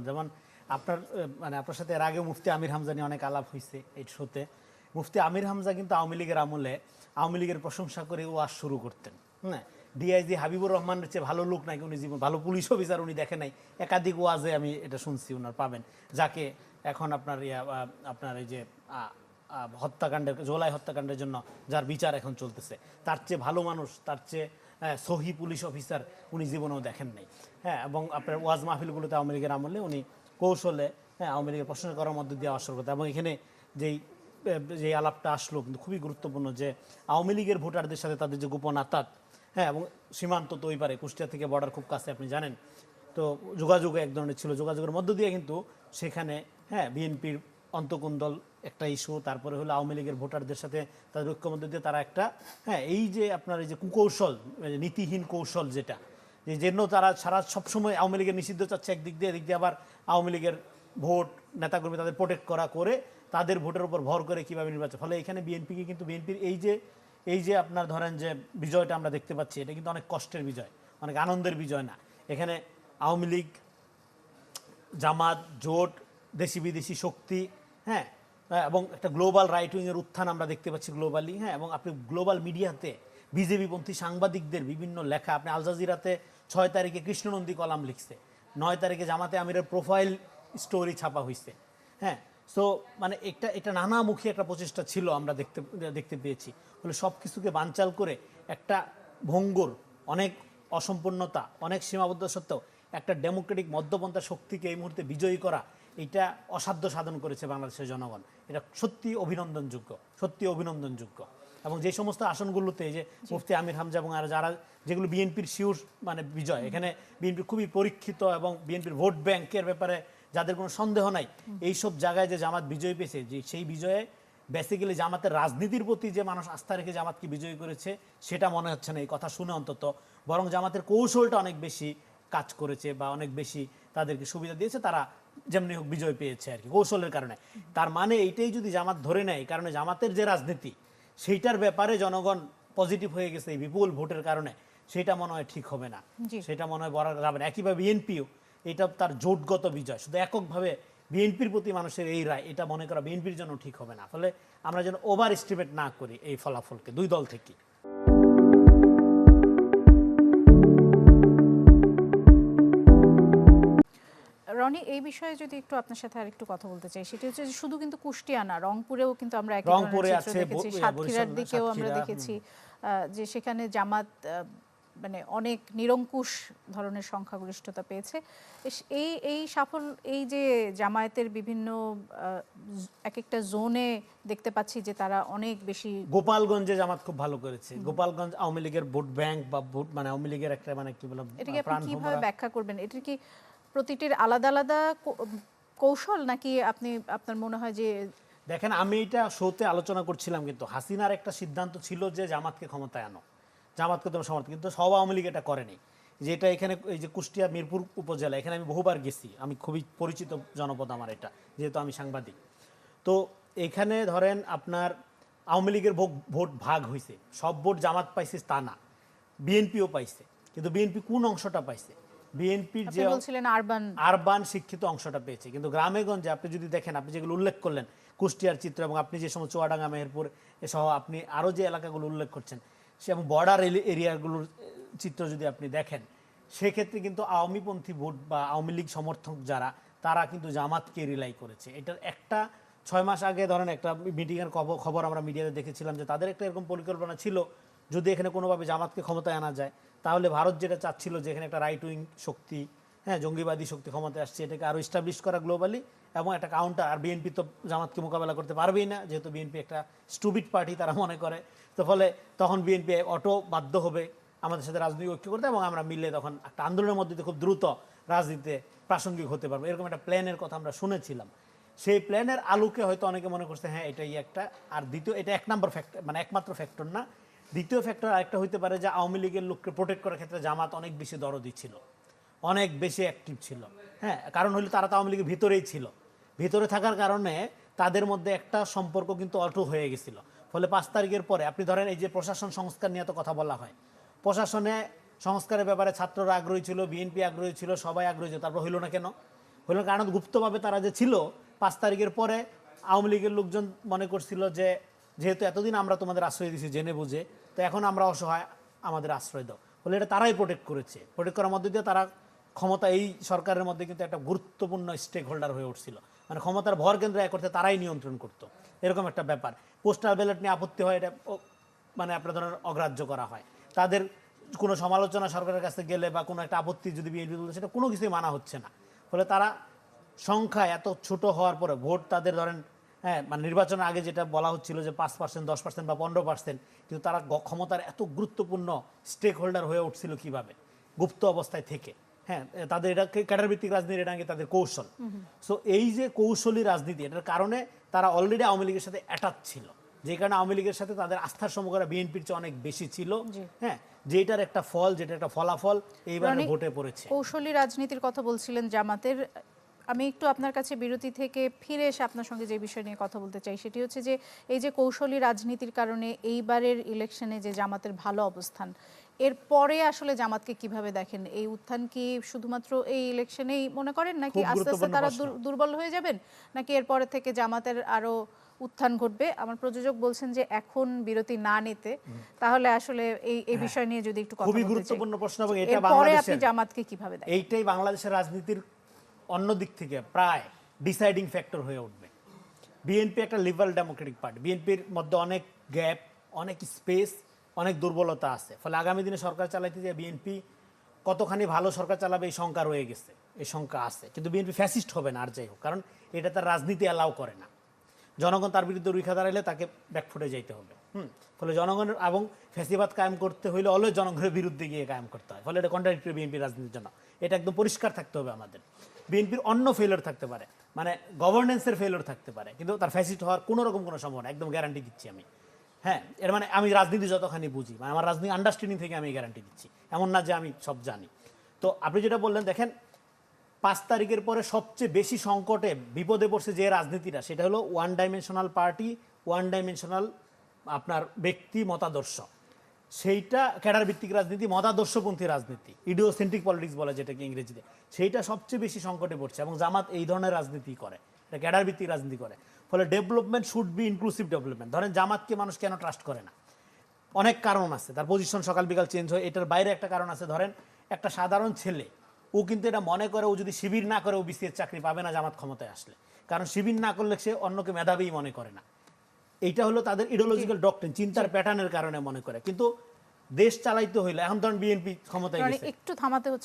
যেমন আপনার মানে আপনার সাথে এর আগে মুফতি আমির হামজা নিয়ে অনেক আলাপ হয়েছে এই শোতে। মুফতি আমির হামজা কিন্তু আওয়ামী লীগের আমলে আওয়ামী লীগের প্রশংসা করে ওয়াজ শুরু করতেন। হ্যাঁ, ডিআইজি হাবিবুর রহমানের চেয়ে ভালো লোক নাকি উনি জীবন, ভালো পুলিশ অফিসার উনি দেখে নাই। একাধিক ওয়াজে আমি এটা শুনছি ওনার পাবেন, যাকে এখন আপনার আপনার এই যে হত্যাকাণ্ডের, জোলাই হত্যাকাণ্ডের জন্য যার বিচার এখন চলতেছে, তার চেয়ে ভালো মানুষ, তার চেয়ে সহি পুলিশ অফিসার উনি জীবনেও দেখেন নাই। হ্যাঁ, এবং আপনার ওয়াজ মাহফিলগুলোতে আওয়ামী লীগের আমলে উনি কৌশলে আওয়ামী লীগের প্রশংসা করার মধ্যে দিয়ে আসর করতেন। এবং এখানে যে আলাপটা আসলো কিন্তু খুবই গুরুত্বপূর্ণ, যে আওয়ামী লীগের ভোটারদের সাথে তাদের যে গোপন আতাত, এবং সীমান্ত তো ওই পারে, কুষ্টিয়া থেকে বর্ডার খুব কাছে আপনি জানেন, তো যোগাযোগ এক ধরনের ছিল, যোগাযোগের মধ্য দিয়ে কিন্তু সেখানে বিএনপির অন্তকুন্দল একটা ইস্যু, তারপরে হলো আওয়ামী লীগের ভোটারদের সাথে তাদের ঐক্যের মধ্যে দিয়ে তারা একটা এই যে আপনার এই যে কুকৌশল, নীতিহীন কৌশল, যেটা যে জন্য তারা সারা সবসময় আওয়ামী লীগের নিষিদ্ধ চাচ্ছে একদিক দিয়ে, এদিক দিয়ে আবার আওয়ামী লীগের ভোট নেতাকর্মী তাদের প্রোটেক্ট করে তাদের ভোটের উপর ভর করে কীভাবে নির্বাচন। ফলে এখানে বিএনপিকে কিন্তু বিএনপির এই যে আপনার ধরেন যে বিজয়টা আমরা দেখতে পাচ্ছি, এটা কিন্তু অনেক কষ্টের বিজয়, অনেক আনন্দের বিজয় না। এখানে আওয়ামী লীগ, জামাত, জোট, দেশি বিদেশি শক্তি, এবং একটা গ্লোবাল রাইট উইংয়ের উত্থান আমরা দেখতে পাচ্ছি গ্লোবালি। এবং আপনি গ্লোবাল মিডিয়াতে বিজেপিপন্থী সাংবাদিকদের বিভিন্ন লেখা, আপনি আল জাজিরাতে 6 তারিখে কৃষ্ণনন্দী কলাম লিখছে, 9 তারিখে জামাতে আমিরের প্রোফাইল স্টোরি ছাপা হয়েছে। সো মানে এটা নানামুখী একটা প্রচেষ্টা ছিল, আমরা দেখতে পেয়েছি। ফলে সব কিছুকে বানচাল করে একটা ভঙ্গুর, অনেক অসম্পূর্ণতা, অনেক সীমাবদ্ধ সত্ত্বেও একটা ডেমোক্রেটিক মধ্যপন্থা শক্তিকে এই মুহূর্তে বিজয়ী করা, এটা অসাধ্য সাধন করেছে বাংলাদেশের জনগণ। এটা সত্যি অভিনন্দনযোগ্য। এবং যে সমস্ত আসনগুলোতে যে মুফতি আমির হামজা এবং আর যারা, যেগুলো বিএনপির শিওর মানে বিজয়, এখানে বিএনপি খুবই পরীক্ষিত এবং বিএনপির ভোট ব্যাংকের ব্যাপারে যাদের কোনো সন্দেহ নাই, এইসব জায়গায় যে জামাত বিজয় পেয়েছে, যে সেই বিজয়ে বেসিক্যালি জামাতের রাজনীতির প্রতি যে মানুষ আস্থা রেখে জামাতকে বিজয়ী করেছে সেটা মনে হচ্ছে না এই কথা শুনে অন্তত, বরং জামাতের কৌশলটা অনেক বেশি কাজ করেছে বা অনেক বেশি তাদেরকে সুবিধা দিয়েছে, তারা যেমনি হোক বিজয় পেয়েছে আর কি কৌশলের কারণে। তার মানে এইটাই যদি জামাত ধরে নেয়, এই কারণে জামাতের যে রাজনীতি সেইটার ব্যাপারে জনগণ পজিটিভ হয়ে গেছে এই বিপুল ভোটের কারণে, সেটা মনে হয় ঠিক হবে না, সেটা মনে হয় বলা যাবে না। একইভাবে বিএনপিও, এটা তার জোটগত বিজয়, শুধু এককভাবে বিএনপির প্রতি মানুষের এই রায়, এটা মনে করা বিএনপির জন্য ঠিক হবে না। ফলে আমরা যেন ওভার এস্টিমেট না করি এই ফলাফলকে দুই দল থেকে। রনি, এই বিষয়ে যদি একটু আপনার সাথে আর একটু কথা বলতে চাই, সেটা হচ্ছে শুধু কিন্তু কুষ্টিয়া না, রংপুরেও কিন্তু আমরা একই ধরনের চিত্র দেখেছি, সাতক্ষীরার দিকেও আমরা দেখেছি যে সেখানে জামাত মানে অনেক নিরঙ্কুশ ধরনের সংখ্যাগরিষ্ঠতা পেয়েছে। এই সাফল্য, এই যে জামায়াতের বিভিন্ন এক একটা জোনে দেখতে পাচ্ছি যে তারা অনেক বেশি, গোপালগঞ্জে জামাত খুব ভালো করেছে। গোপালগঞ্জ আওয়ামী লীগের ভোট ব্যাংক বা ভোট মানে আওয়ামী লীগের একটা মানে কি বলবো, এটাকে আপনি কিভাবে ব্যাখ্যা করবেন? এটা কি প্রতিটির আলাদা আলাদা কৌশল, নাকি আপনার মনে হয় যে, দেখেন আমি এটা শোতে আলোচনা করছিলাম, কিন্তু হাসিনার একটা সিদ্ধান্ত ছিল যে জামাতকে ক্ষমতায় আনো, জামাতকে তোমার সমর্থন, কিন্তু সব আওয়ামী লীগ এটা করেনি। যেটা এখানে এই যে কুষ্টিয়া মিরপুর উপজেলা, এখানে আমি বহুবার গেছি, আমি খুবই পরিচিত জনপদ আমার এটা, যেহেতু আমি সাংবাদিক। তো এখানে ধরেন আপনার আওয়ামী লীগের ভোট ভাগ হয়েছে, সব ভোট জামাত পাইছে তা না, বিএনপিও পাইছে। কিন্তু বিএনপি কোন অংশটা পাইছে? বিএনপির যে আরবান শিক্ষিত অংশটা পেয়েছে, কিন্তু গ্রামে গঞ্জে আপনি যদি দেখেন, আপনি যেগুলো উল্লেখ করলেন কুষ্টিয়ার চিত্র, এবং আপনি যে সময় চুয়াডাঙ্গা, মেহেরপুর সহ আপনি আরও যে এলাকাগুলো উল্লেখ করছেন, সে এবং বর্ডার এরিয়াগুলোর চিত্র যদি আপনি দেখেন, সেক্ষেত্রে কিন্তু আওয়ামীপন্থী ভোট বা আওয়ামী লীগ সমর্থক যারা, তারা কিন্তু জামাতকে রিলাই করেছে। এটার একটা 6 মাস আগে ধরেন একটা মিটিংয়ের খবর আমরা মিডিয়াতে দেখেছিলাম যে তাদের একটা এরকম পরিকল্পনা ছিল, যদি এখানে কোনোভাবে জামাতকে ক্ষমতায় আনা যায়, তাহলে ভারত যেটা চাচ্ছিল যে এখানে একটা রাইট উইং শক্তি, জঙ্গিবাদী শক্তি ক্ষমতায় আসছে, এটাকে আরও এস্টাবলিশ করা গ্লোবালি, এবং একটা কাউন্টার। আর বিএনপি তো জামাতকে মোকাবেলা করতে পারবেই না, যেহেতু বিএনপি একটা স্টুপিড পার্টি তারা মনে করে। তো ফলে তখন বিএনপি বাধ্য হবে আমাদের সাথে রাজনৈতিক ঐক্য করতে, এবং আমরা মিলে তখন একটা আন্দোলনের মধ্যে খুব দ্রুত রাজনীতিতে প্রাসঙ্গিক হতে পারবো, এরকম একটা প্ল্যানের কথা আমরা শুনেছিলাম। সেই প্ল্যানের আলোকে হয়তো অনেকে মনে করছে হ্যাঁ এটাই একটা। আর দ্বিতীয়, এটা এক নম্বর ফ্যাক্টর, মানে একমাত্র ফ্যাক্টর না, দ্বিতীয় ফ্যাক্টর আরেকটা হইতে পারে যে আওয়ামী লীগের লোককে প্রোটেক্ট করার ক্ষেত্রে জামাত অনেক বেশি দরদি ছিল, অনেক বেশি অ্যাক্টিভ ছিল। কারণ হলো তারা তো আওয়ামী লীগের ভিতরেই ছিল, ভিতরে থাকার কারণে তাদের মধ্যে একটা সম্পর্ক কিন্তু অটুট হয়ে গেছিল। ফলে 5 তারিখের পরে আপনি ধরেন এই যে প্রশাসন সংস্কার নিয়ে তো কথা বলা হয়, প্রশাসনে সংস্কারের ব্যাপারে ছাত্ররা আগ্রহী ছিল, বিএনপি আগ্রহী ছিল, সবাই আগ্রহী ছিল, তারপর হইল না কেন? হলো কারণ গুপ্তভাবে তারা যে ছিল 5 তারিখের পরে আওয়ামী লীগের লোকজন মনে করছিল যে যেহেতু এতদিন আমরা তোমাদের আশ্রয় দিয়েছি জেনে বুঝে, তো এখন আমরা অসহায়, আমাদের আশ্রয় দাও। ফলে এটা তারাই প্রোটেক্ট করেছে। প্রোটেক্ট করার মধ্যে দিয়ে তারা ক্ষমতা, এই সরকারের মধ্যে কিন্তু একটা গুরুত্বপূর্ণ স্টেক হোল্ডার হয়ে উঠছিল, মানে ক্ষমতার ভর কেন্দ্র এক করতে তারাই নিয়ন্ত্রণ করতো, এরকম একটা ব্যাপার। পোস্টাল ব্যালট নিয়ে আপত্তি হয়, এটা মানে আপনার ধরনের অগ্রাহ্য করা হয়। তাদের কোনো সমালোচনা সরকারের কাছে গেলে বা কোনো একটা আপত্তি যদি বিএনপি তুলে, সেটা কোনো কিছুই মানা হচ্ছে না। ফলে তারা সংখ্যা এত ছোট হওয়ার পরে ভোট তাদের ধরেন, হ্যাঁ, মানে নির্বাচনের আগে যেটা বলা হচ্ছিল যে 5%, 10% বা 15%, কিন্তু তারা ক্ষমতার এত গুরুত্বপূর্ণ স্টেক হোল্ডার হয়ে উঠছিল কিভাবে, গুপ্ত অবস্থায় থেকে। হ্যাঁ, তাদের এটা ক্যাডার ভিত্তিক রাজনীতি, এটা নাকি তাদের কৌশল। সো এই যে কৌশলী রাজনীতি, এটার কারণে তারা অলরেডি আওয়ামী লীগের সাথে অ্যাটাচ ছিল, যে কারণে আওয়ামী লীগের সাথে তাদের আস্থার সম্পর্ক বিএনপির চেয়ে অনেক বেশি ছিল। হ্যাঁ, যেটার একটা ফল, যেটা একটা ফলাফল এইবারে ভোটে পড়েছে। কৌশলী রাজনীতির কথা বলছিলেন জামাতের, আমি একটু আপনার কাছে বিরতি থেকে ফিরে এসে আপনার সঙ্গে যে বিষয় নিয়ে কথা বলতে চাই সেটি হচ্ছে যে এই যে কৌশলী রাজনীতির কারণে এইবারের ইলেকশনে যে জামাতের ভালো অবস্থান, এরপরে আসলে জামাতকে কিভাবে দেখেন? এই উত্থান কি শুধুমাত্র এই ইলেকশনেই মনে করেন, নাকি আস্তে আস্তে তারা দুর্বল হয়ে যাবেন, নাকি এরপরে থেকে জামাতের আরো উত্থান ঘটবে? আমার প্রযোজক বলছেন যে এখন বিরতি না নিতে, তাহলে আসলে এই বিষয় নিয়ে যদি একটু কথা বলতে চাই। খুবই গুরুত্বপূর্ণ প্রশ্ন, এবং এটা এরপরে বাংলাদেশের, আপনি জামাতকে কিভাবে দেখেন? এইটাই বাংলাদেশের রাজনীতির অন্য দিক থেকে প্রায় ডিসাইডিং ফ্যাক্টর হয়ে উঠবে। বিএনপি একটা লিবারাল ডেমোক্রেটিক পার্টি, বিএনপির মধ্যে অনেক গ্যাপ, অনেক স্পেস, অনেক দুর্বলতা আছে। ফলে আগামী দিনে সরকার চালাইতে যে বিএনপি কতখানি ভালো সরকার চালাবে এই শঙ্কা রয়ে গেছে, এই শঙ্কা আছে। কিন্তু বিএনপি ফ্যাসিস্ট হবে না আর যাই হোক, কারণ এটা তার রাজনীতি অ্যালাউ করে না। জনগণ তার বিরুদ্ধে রুখে দাঁড়াইলে তাকে ব্যাকফুটে যাইতে হবে। ফলে জনগণের এবং ফ্যাসিবাদ কায়েম করতে হইলে অলওয়েজ জনগণের বিরুদ্ধে গিয়ে কায়েম করতে হয়। ফলে এটা কন্ট্রাডিক্টরি বিএনপির রাজনীতির জন্য, এটা একদম পরিষ্কার থাকতে হবে আমাদের। বিএনপির অন্য ফেলিওর থাকতে পারে, মানে গভর্নেন্সের ফেলিওর থাকতে পারে, কিন্তু তার ফ্যাসিস্ট হওয়ার কোনো রকম কোনো সম্ভাবনা, একদম গ্যারান্টি দিচ্ছি আমি। হ্যাঁ, এর মানে আমি রাজনীতি যতখানি বুঝি, মানে আমার রাজনীতি আন্ডারস্ট্যান্ডিং থেকে আমি গ্যারান্টি দিচ্ছি, এমন না যে আমি সব জানি। তো আপনি যেটা বললেন, দেখেন 5 তারিখের পরে সবচেয়ে বেশি সংকটে বিপদে পড়ছে যে রাজনীতিটা, সেটা হলো one dimensional party, one dimensional আপনার ব্যক্তি মতাদর্শ। সেইটা ক্যাডার ভিত্তিক রাজনীতি, মতাদর্শপন্থী রাজনীতি, ইডিওসেন্ট্রিক পলিটিক্স বলে যেটাকে ইংরেজিতে, সেইটা সবচেয়ে বেশি সংকটে পড়ছে। এবং জামাত এই ধরনের রাজনীতি করে, এটা ক্যাডার ভিত্তিক রাজনীতি করে। ফলে development should be inclusive development. ধরেন জামাতকে মানুষ কেন ট্রাস্ট করে না, অনেক কারণ আছে, তার পজিশন সকাল বিকাল চেঞ্জ হয়। এটার বাইরে একটা কারণ আছে, ধরেন একটা সাধারণ ছেলে, ও কিন্তু এটা মনে করে ও যদি শিবির না করে ও বিসিএস চাকরি পাবে না জামাত ক্ষমতায় আসলে, কারণ শিবির না করলে সে অন্যকে মেধাবী মনে করে না। এইটা হলো তাদের ইডিওলজিক্যাল ডক্ট্রিন, চিন্তার প্যাটার্নের কারণে মনে করে। কিন্তু দেশ চালাইতে হইলে, এখন ধরেন বিএনপি ক্ষমতায় গেছে, একটু থামাতে হচ্ছে